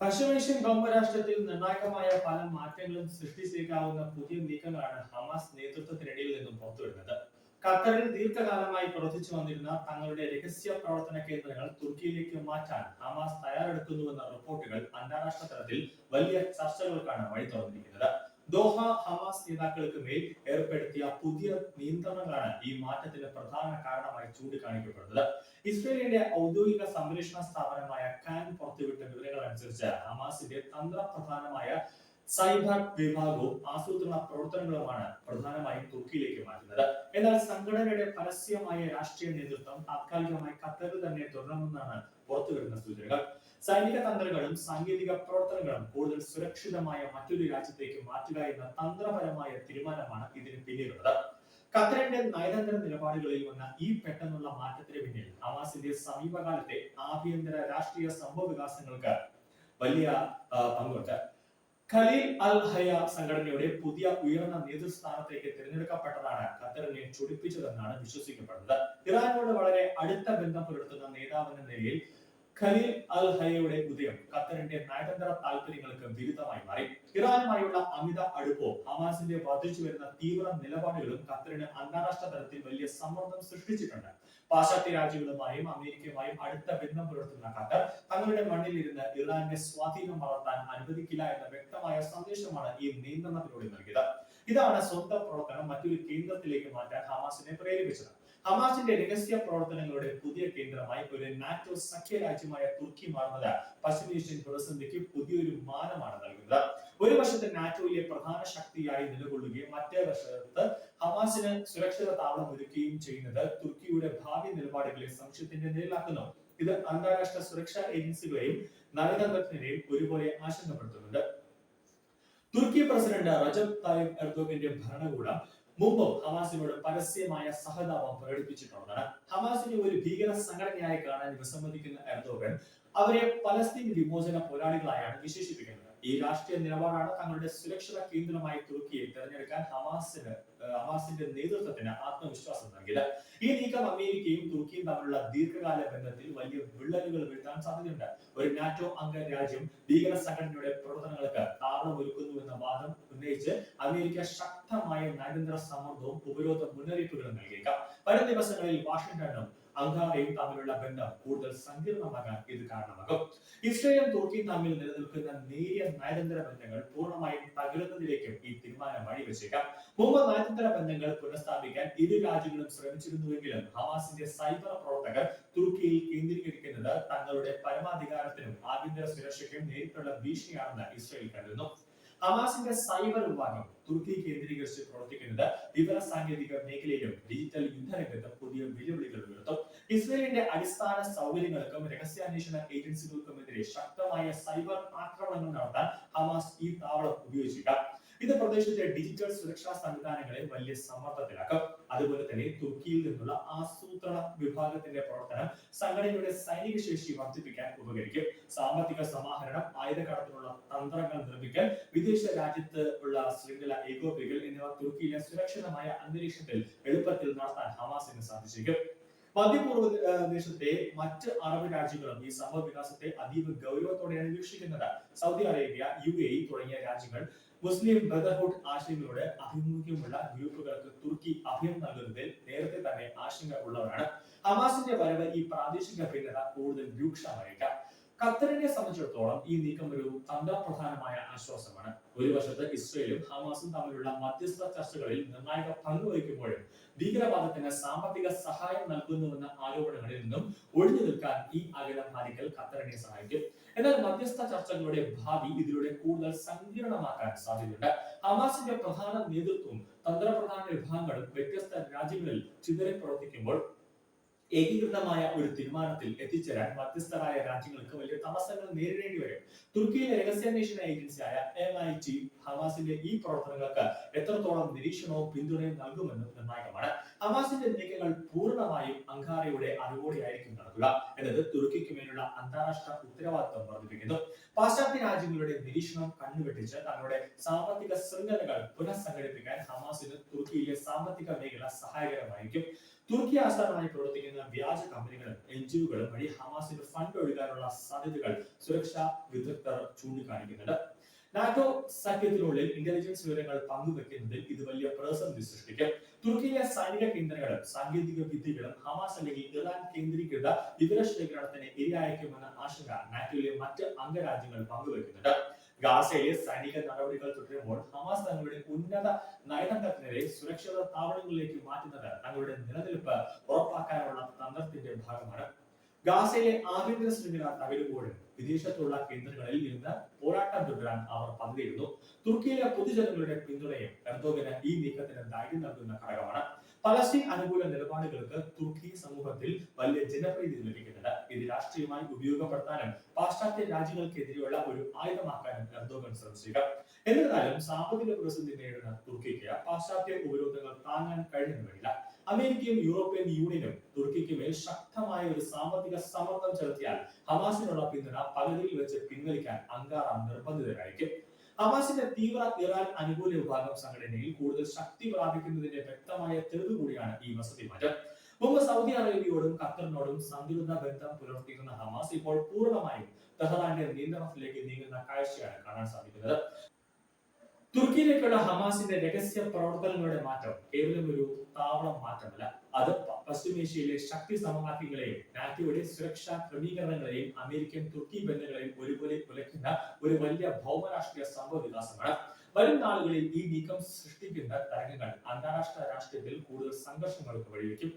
പശ്ചിമേഷ്യൻ ഭൗമരാഷ്ട്രത്തിൽ നിർണായകമായ പല മാറ്റങ്ങളും സൃഷ്ടിച്ചേക്കാവുന്ന പുതിയ നീക്കങ്ങളാണ് ഹമാസ് നേതൃത്വത്തിനിടയിൽ നിന്നും പുറത്തുവരുന്നത്. ഖത്തറിൽ ദീർഘകാലമായി പ്രവർത്തിച്ചു വന്നിരുന്ന തങ്ങളുടെ രഹസ്യ പ്രവർത്തന കേന്ദ്രങ്ങൾ തുർക്കിയിലേക്ക് മാറ്റാൻ ഹമാസ് തയ്യാറെടുക്കുന്നുവെന്ന റിപ്പോർട്ടുകൾ അന്താരാഷ്ട്ര തലത്തിൽ വലിയ ചർച്ചകൾക്കാണ് വഴി തുറന്നിരിക്കുന്നത്. ദോഹ ഹമാസ് നേതാക്കൾക്ക് മേൽ ഏർപ്പെടുത്തിയ പുതിയ നിയന്ത്രണങ്ങളാണ് ഈ മാറ്റത്തിന് പ്രധാന കാരണമായി ചൂണ്ടിക്കാണിക്കപ്പെടുന്നത്. ഇസ്രയേലിന്റെ ഔദ്യോഗിക സംരക്ഷണ സ്ഥാപനമായ കാൻ പുറത്തുവിട്ട വിവരങ്ങൾ അനുസരിച്ച് ഹമാസിന്റെ തന്ത്രപ്രധാനമായ സൈബർ വിഭാഗവും ആസൂത്രണ പ്രവർത്തനങ്ങളുമാണ് പ്രധാനമായും തുർക്കിയിലേക്ക് മാറ്റുന്നത്. എന്നാൽ സംഘടനയുടെ പരസ്യമായ രാഷ്ട്രീയ നേതൃത്വം താത്കാലികമായി ഖത്തറിൽ തന്നെ തുടരണമെന്നാണ് പുറത്തുവരുന്ന സൂചനകൾ. സൈനിക തന്ത്രങ്ങളും സാങ്കേതിക പ്രവർത്തനങ്ങളും കൂടുതൽ സുരക്ഷിതമായ മറ്റൊരു രാജ്യത്തേക്ക് മാറ്റുക എന്ന തന്ത്രപരമായ തീരുമാനമാണ് ഇതിന് പിന്നിലുള്ളത്. ഖത്തറിന്റെ നയതന്ത്ര നിലപാടുകളിൽ വന്ന ഈ പെട്ടെന്നുള്ള മാറ്റത്തിന് പിന്നിൽ ഹമാസിന്റെ സമീപകാലത്തെ ആഭ്യന്തര രാഷ്ട്രീയ സംഭവ വികാസങ്ങൾക്ക് വലിയ പങ്കുണ്ട്. ഖലീൽ അൽ ഹയ സംഘടനയുടെ പുതിയ ഉയർന്ന നേതൃസ്ഥാനത്തേക്ക് തിരഞ്ഞെടുക്കപ്പെട്ടതാണ് ഖത്തറിനെ ചൊടിപ്പിച്ചതെന്നാണ് വിശ്വസിക്കപ്പെടുന്നത്. ഇറാനോട് വളരെ അടുത്ത ബന്ധം പുലർത്തുന്ന നേതാവെന്ന നിലയിൽ ഖലീൽ അൽ ഹയയുടെ ഉദയം ഖത്തറിന്റെ നയതന്ത്ര താല്പര്യങ്ങൾക്ക് വിരുദ്ധമായി മാറി. ഇറാനുമായുള്ള അമിത അടുപ്പവും ഹമാസിന്റെ വർദ്ധിച്ചു വരുന്ന തീവ്ര നിലപാടുകളും ഖത്തറിന് അന്താരാഷ്ട്ര തലത്തിൽ വലിയ സമ്മർദ്ദം സൃഷ്ടിച്ചിട്ടുണ്ട്. പാശ്ചാത്യ രാജ്യങ്ങളുമായും അമേരിക്കയുമായും അടുത്ത ബന്ധം പുലർത്തുന്ന ഖത്തർ തങ്ങളുടെ മണ്ണിൽ ഇരുന്ന് ഇറാന്റെ സ്വാധീനം വളർത്താൻ അനുവദിക്കില്ല എന്ന വ്യക്തമായ സന്ദേശമാണ് ഈ നിയന്ത്രണത്തിലൂടെ നൽകിയത്. ഇതാണ് സ്വന്തം പ്രവർത്തനം മറ്റൊരു കേന്ദ്രത്തിലേക്ക് മാറ്റാൻ ഹമാസിനെ പ്രേരിപ്പിച്ചത്. ഹമാസിന്റെ രഹസ്യ പ്രവർത്തനങ്ങളുടെ പുതിയ കേന്ദ്രമായി ഒരു നാറ്റോ സഖ്യ രാജ്യമായ തുർക്കി മാറുന്നത് പശ്ചിമേഷ്യൻ പ്രതിസന്ധിക്ക് പുതിയൊരു മാനമാണ് നൽകുന്നത്. ഒരു വശത്ത് നാറ്റോയിലെ പ്രധാന ശക്തിയായി നിലകൊള്ളുകയും മറ്റേ വശത്ത് ഹമാസിന് സുരക്ഷിത താവളം ഒരുക്കുകയും ചെയ്യുന്നത് തുർക്കിയുടെ ഭാവി നിലപാടുകളെ സംശയത്തിന്റെ നിലയിലാക്കുന്നു. ഇത് അന്താരാഷ്ട്ര സുരക്ഷാ ഏജൻസികളെയും നയതന്ത്രജ്ഞരെയും ഒരുപോലെ ആശങ്കപ്പെടുത്തുന്നുണ്ട്. തുർക്കി പ്രസിഡന്റ് റജബ് തായിബ് എർദോഗന്റെ ഭരണകൂടം മുമ്പും ഹമാസിനോട് പരസ്യമായ സഹതാപം പ്രകടിപ്പിച്ചിട്ടുള്ളതാണ്. ഹമാസിനെ ഒരു ഭീകര സംഘടനയായി കാണാൻ വിസമ്മതിക്കുന്ന എർദോഗൻ അവരെ പലസ്തീൻ വിമോചന പോരാളികളായാണ് വിശേഷിപ്പിക്കുന്നത്. ഈ രാഷ്ട്രീയ നിലപാടാണ് തങ്ങളുടെ സുരക്ഷിത കേന്ദ്രമായി തുർക്കിയെ തെരഞ്ഞെടുക്കാൻ ഹമാസിന്റെ നേതൃത്വത്തിന് ആത്മവിശ്വാസം നൽകിയത്. ഈ നീക്കം അമേരിക്കയും തുർക്കിയും തമ്മിലുള്ള ദീർഘകാല ബന്ധത്തിൽ വലിയ വിള്ളലുകൾ വീഴ്ത്താൻ സാധ്യതയുണ്ട്. ഒരു നാറ്റോ അംഗ രാജ്യം ഭീകര സംഘടനയുടെ പ്രവർത്തനങ്ങൾക്ക് താവളമൊരുക്കുന്നുവെന്ന വാദം ഉന്നയിച്ച് അമേരിക്ക ശക്തമായ നയതന്ത്ര സമ്മർദ്ദവും ഉപരോധ മുന്നറിയിപ്പുകളും നൽകിയേക്കാം. വരും ദിവസങ്ങളിൽ വാഷിംഗ്ടണും അങ്കാറയും തമ്മിലുള്ള ബന്ധം കൂടുതൽ സങ്കീർണമാകാൻ ഇത് കാരണമാകും. ഇസ്രയേലും തുർക്കിയും തമ്മിൽ നിലനിൽക്കുന്ന നേരിയ നയതന്ത്ര ബന്ധങ്ങൾ പൂർണ്ണമായും തകരുന്നതിലേക്കും ഈ തീരുമാനം വഴിവെച്ചേക്കാം. മുമ്പ് നയതന്ത്ര ബന്ധങ്ങൾ പുനഃസ്ഥാപിക്കാൻ ഇരു രാജ്യങ്ങളും ശ്രമിച്ചിരുന്നുവെങ്കിലും ഹമാസിന്റെ സൈബർ പ്രവർത്തകർ തുർക്കിയിൽ കേന്ദ്രീകരിക്കുന്നത് തങ്ങളുടെ പരമാധികാരത്തിനും ആഭ്യന്തര സുരക്ഷയ്ക്കും നേരിട്ടുള്ള ഭീഷണിയാണെന്ന് ഇസ്രയേൽ കരുതുന്നു. ഹമാസിന്റെ സൈബർ വിഭാഗം തുർക്കി കേന്ദ്രീകരിച്ച് പ്രവർത്തിക്കുന്നത് വിവര സാങ്കേതിക മേഖലയിലും ഡിജിറ്റൽ യുദ്ധരംഗത്തും പുതിയ വെല്ലുവിളികൾ ഉയർത്തും. ഇസ്രയേലിന്റെ അടിസ്ഥാന സൗകര്യങ്ങൾക്കും രഹസ്യാന്വേഷണ ഏജൻസികൾക്കുമെതിരെ ശക്തമായ സൈബർ ആക്രമണങ്ങൾ നടത്താൻ ഹമാസ് ഈ താവളം ഉപയോഗിച്ചേക്കാം. ഇത് പ്രദേശത്തെ ഡിജിറ്റൽ സുരക്ഷാ സംവിധാനങ്ങളെ വലിയ സമ്മർദ്ദത്തിലാക്കും. അതുപോലെ തന്നെ തുർക്കിയിൽ നിന്നുള്ള ആസൂത്രണ വിഭാഗത്തിന്റെ പ്രവർത്തനം സംഘടനയുടെ സൈനിക ശേഷി വർദ്ധിപ്പിക്കാൻ ഉപകരിക്കും. സാമ്പത്തിക സമാഹരണം, ആയുധക്കടത്തിനുള്ള തന്ത്രങ്ങൾ നിർമ്മിക്കൽ, വിദേശ രാജ്യത്ത് ഉള്ള ശൃംഖല ഏകോപിക്കൽ എന്നിവ തുർക്കിയിലെ സുരക്ഷിതമായ അന്തരീക്ഷത്തിൽ എളുപ്പത്തിൽ നടത്താൻ ഹമാസിന് സാധിച്ചേക്കും. മധ്യപൂർവ്വ ദേശത്തെ മറ്റ് അറബ് രാജ്യങ്ങളും ഈ സംഭവ വികാസത്തെ അതീവ ഗൗരവത്തോടെയാണ് വീക്ഷിക്കുന്നത്. സൗദി അറേബ്യ, UAE തുടങ്ങിയ രാജ്യങ്ങൾ മുസ്ലിം ബ്രദർഹുഡ് ആശയങ്ങളോട് ആഭിമുഖ്യമുള്ള ഗ്രൂപ്പുകൾക്ക് തുർക്കി അഭയം നൽകുന്നതിൽ നേരത്തെ തന്നെ ആശങ്ക ഉള്ളവരാണ്. ഹമാസിന്റെ വരവ് ഈ പ്രാദേശിക ഭിന്നത കൂടുതൽ രൂക്ഷമായേക്കാം. ഖത്തറിനെ സംബന്ധിച്ചിടത്തോളം ഈ നീക്കം ഒരു തന്ത്രപ്രധാനമായ ആശ്വാസമാണ്. ഒരു വശത്ത് ഇസ്രയേലും ഹമാസും തമ്മിലുള്ള മധ്യസ്ഥ ചർച്ചകളിൽ നിർണായക പങ്ക് വഹിക്കുമ്പോഴും ഭീകരവാദത്തിന് സാമ്പത്തിക സഹായം നൽകുന്നുവെന്ന ആരോപണങ്ങളിൽ നിന്നും ഒഴിഞ്ഞു നിൽക്കാൻ ഈ അകലം പാലിക്കൽ ഖത്തറിനെ സഹായിക്കും. എന്നാൽ മധ്യസ്ഥ ചർച്ചകളുടെ ഭാവി ഇതിലൂടെ കൂടുതൽ സങ്കീർണമാക്കാൻ സാധ്യതയുണ്ട്. ഹമാസിന്റെ പ്രധാന നേതൃത്വവും തന്ത്രപ്രധാന വിഭാഗങ്ങളും വ്യത്യസ്ത രാജ്യങ്ങളിൽ ചിതറി പ്രവർത്തിക്കുമ്പോൾ ഏകീകൃതമായ ഒരു തീരുമാനത്തിൽ എത്തിച്ചേരാൻ മധ്യസ്ഥരായ രാജ്യങ്ങൾക്ക് വലിയ തടസ്സങ്ങൾ നേരിടേണ്ടി വരും. തുർക്കിയിലെ രഹസ്യാന്വേഷണ ഏജൻസിയായ MIT ഹമാസിന്റെ ഈ പ്രവർത്തനങ്ങൾക്ക് എത്രത്തോളം നിരീക്ഷണവും പിന്തുണയും നൽകുമെന്നും നിർണായകമാണ്. ഹമാസിന്റെ നീക്കങ്ങൾ പൂർണ്ണമായും അങ്കാറയുടെ അറിവോടെയായിരിക്കും നടക്കുക എന്നത് തുർക്കിക്ക് മേലുള്ള അന്താരാഷ്ട്ര ഉത്തരവാദിത്വം വർദ്ധിപ്പിക്കുന്നു. പാശ്ചാത്യ രാജ്യങ്ങളുടെ നിരീക്ഷണം കണ്ണുവെട്ടിച്ച് തങ്ങളുടെ സാമ്പത്തിക ശൃംഖലകൾ പുനഃസംഘടിപ്പിക്കാൻ ഹമാസിന് തുർക്കിയിലെ സാമ്പത്തിക മേഖല സഹായകരമായിരിക്കും. തുർക്കി ആസ്ഥാനമായി പ്രവർത്തിക്കുന്ന വ്യാജ കമ്പനികളും എൻജിഒകളും വഴി ഹമാസിന് ഫണ്ട് ഒഴുകാനുള്ള സാധ്യതകൾ സുരക്ഷാ വിദഗ്ധർ ചൂണ്ടിക്കാണിക്കുന്നുണ്ട്. നാറ്റോ സഖ്യത്തിനുള്ളിൽ ഇന്റലിജൻസ് വിവരങ്ങൾ പങ്കുവെക്കുന്നതിൽ ഇത് വലിയ പ്രതിസന്ധി സൃഷ്ടിക്കും. തുർക്കിയിലെ സൈനിക കേന്ദ്രങ്ങളും സാങ്കേതിക വിദ്യകളും ഹമാസ് അല്ലെങ്കിൽ ഇറാൻ കേന്ദ്രീകൃത വിവരശേഖരണത്തിന് ഇരയായേക്കുമെന്ന ആശങ്ക നാറ്റോയിലെ മറ്റ് അംഗരാജ്യങ്ങൾ പങ്കുവെക്കുന്നുണ്ട്. ഗാസയിലെ സൈനിക നടപടികൾ തുടരുമ്പോൾ ഹമാസ് തങ്ങളുടെ ഉന്നത നയതന്ത്രജ്ഞരെ സുരക്ഷിത താവളങ്ങളിലേക്ക് മാറ്റുന്നത് തങ്ങളുടെ നിലനിൽപ്പ് ഉറപ്പാക്കാനുള്ള തന്ത്രത്തിന്റെ ഭാഗമാണ്. ഗാസയിലെ ആഭ്യന്തര ശൃംഖല തകരുമ്പോഴും വിദേശത്തുള്ള കേന്ദ്രങ്ങളിൽ ഇരുന്ന് പോരാട്ടം തുടരാൻ അവർ പദ്ധതിയിടുന്നു. തുർക്കിയിലെ പൊതുജനങ്ങളുടെ പിന്തുണയും എർദോഗന് ഈ നീക്കത്തിന് ധൈര്യം നൽകുന്ന ഘടകമാണ്. പലസ്തീൻ അനുകൂല നിലപാടുകൾക്ക് തുർക്കി സമൂഹത്തിൽ വലിയ ജനപ്രീതി ലഭിക്കുന്നുണ്ട്. ഇത് രാഷ്ട്രീയമായി ഉപയോഗപ്പെടുത്താനും പാശ്ചാത്യ രാജ്യങ്ങൾക്കെതിരെയുള്ള ഒരു ആയുധമാക്കാനും എർദോഗൻ ശ്രമിച്ചേക്കാം. എന്നിരുന്നാലും സാമ്പത്തിക പ്രതിസന്ധി നേരിടുന്ന തുർക്കിക്ക് പാശ്ചാത്യ ഉപരോധങ്ങൾ താങ്ങാൻ കഴിഞ്ഞെന്നില്ല. അമേരിക്കയും യൂറോപ്യൻ യൂണിയനും തുർക്കിക്ക് മേൽ ശക്തമായ ഒരു സാമ്പത്തിക സമ്മർദ്ദം ചെലുത്തിയാൽ ഹമാസിനുള്ള പിന്തുണ പകുതിയിൽ വെച്ച് പിൻവലിക്കാൻ അങ്കാറ നിർബന്ധിതരായിരിക്കും. ഹമാസിന്റെ തീവ്ര ഇറാൻ അനുകൂല വിഭാഗം സംഘടനയിൽ കൂടുതൽ ശക്തി പ്രാപിക്കുന്നതിന്റെ വ്യക്തമായ തെളിവ് കൂടിയാണ് ഈ വസതി മാറ്റം. മുമ്പ് സൗദി അറേബ്യയോടും ഖത്തറിനോടും സന്തുലിത ബന്ധം പുലർത്തിയിരുന്ന ഹമാസ് ഇപ്പോൾ പൂർണ്ണമായും തെഹ്റാന്റെ നിയന്ത്രണത്തിലേക്ക് നീങ്ങുന്ന കാഴ്ചയാണ് കാണാൻ സാധിക്കുന്നത്. തുർക്കിയിലേക്കുള്ള ഹമാസിന്റെ രഹസ്യ പ്രവർത്തനങ്ങളുടെ മാറ്റം കേവലം ഒരു താവളം മാറ്റമല്ല, അത് പശ്ചിമേഷ്യയിലെ ശക്തി സമവാക്യങ്ങളെയും നാറ്റോയുടെ സുരക്ഷാ ക്രമീകരണങ്ങളെയും അമേരിക്കൻ തുർക്കി ബന്ധങ്ങളെയും ഒരുപോലെ കുലയ്ക്കുന്ന ഒരു വലിയ ഭൗമരാഷ്ട്രീയ സംഭവ വികാസമാണ്. വരും നാളുകളിൽ ഈ നീക്കം സൃഷ്ടിക്കുന്ന തരംഗങ്ങൾ അന്താരാഷ്ട്ര രാഷ്ട്രീയത്തിൽ കൂടുതൽ സംഘർഷങ്ങൾക്ക് വഴിവെക്കും.